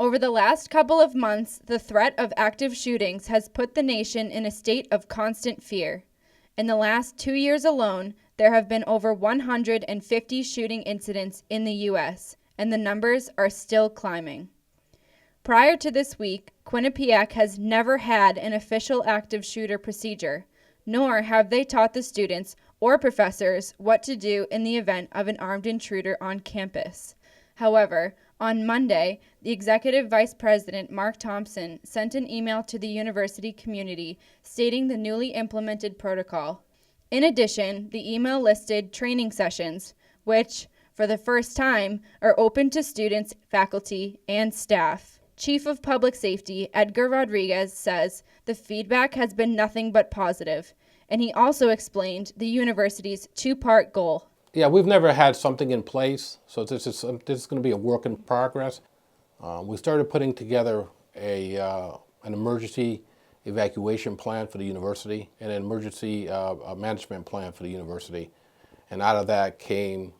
Over the last couple of months, the threat of active shootings has put the nation in a state of constant fear. In the last 2 years alone, there have been over 150 shooting incidents in the U.S., and the numbers are still climbing. Prior to this week, Quinnipiac has never had an official active shooter procedure, nor have they taught the students or professors what to do in the event of an armed intruder on campus. However, on Monday, the Executive Vice President, Mark Thompson, sent an email to the university community stating the newly implemented protocol. In addition, the email listed training sessions, which, for the first time, are open to students, faculty, and staff. Chief of Public Safety, Edgar Rodriguez, says the feedback has been nothing but positive, and he also explained the university's two-part goal. Yeah, we've never had something in place, so this is going to be a work in progress. We started putting together an emergency evacuation plan for the university and an emergency management plan for the university, and out of that came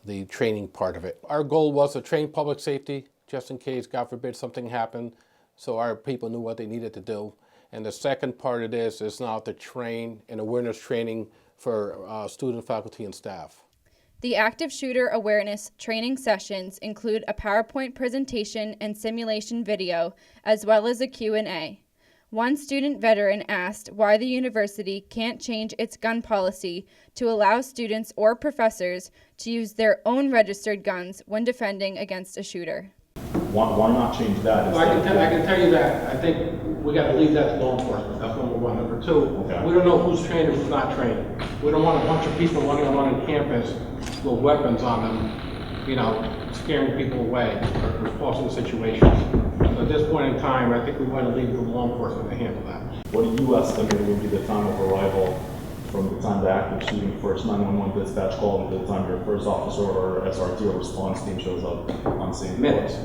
the training part of it. Our goal was to train public safety, just in case, God forbid, something happened, so our people knew what they needed to do. And the second part of this is now to train and awareness training for student, faculty, and staff. The active shooter awareness training sessions include a PowerPoint presentation and simulation video, as well as a Q&A. One student veteran asked why the university can't change its gun policy to allow students or professors to use their own registered guns when defending against a shooter. Why not change that? Well, I can tell you that. I think we got to leave that to law enforcement. That's number one. Number two, Okay. We don't know who's trained and who's not trained. We don't want a bunch of people running around campus with weapons on them, scaring people away or causing situations. So at this point in time, I think we want to leave it to law enforcement to handle that. What do you estimate would be the time of arrival from the time the active shooting first 911 dispatch call to the time your first officer or SRT or response team shows up on scene? Minutes.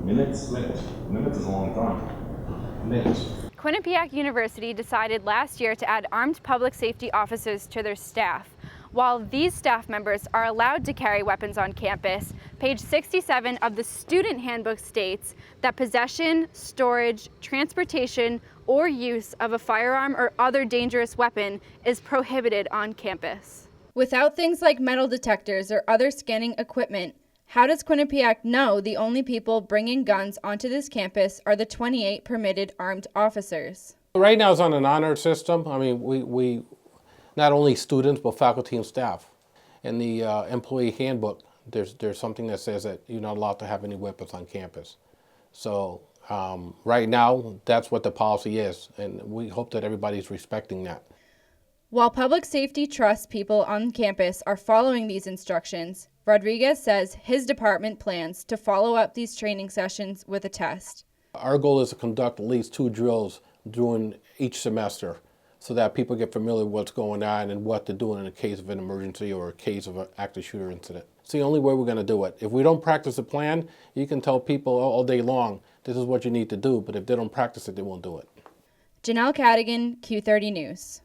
Minutes? Minutes. Minutes is a long time. Minutes. Quinnipiac University decided last year to add armed public safety officers to their staff. While these staff members are allowed to carry weapons on campus, page 67 of the student handbook states that possession, storage, transportation, or use of a firearm or other dangerous weapon is prohibited on campus. Without things like metal detectors or other scanning equipment, how does Quinnipiac know the only people bringing guns onto this campus are the 28 permitted armed officers? Right now it's on an honor system. I mean, we not only students, but faculty and staff. In the employee handbook, there's something that says that you're not allowed to have any weapons on campus. So right now, that's what the policy is, and we hope that everybody's respecting that. While public safety trusts people on campus are following these instructions, Rodriguez says his department plans to follow up these training sessions with a test. Our goal is to conduct at least 2 drills during each semester so that people get familiar with what's going on and what to do in a case of an emergency or a case of an active shooter incident. It's the only way we're going to do it. If we don't practice a plan, you can tell people all day long, this is what you need to do, but if they don't practice it, they won't do it. Janelle Cadigan, Q30 News.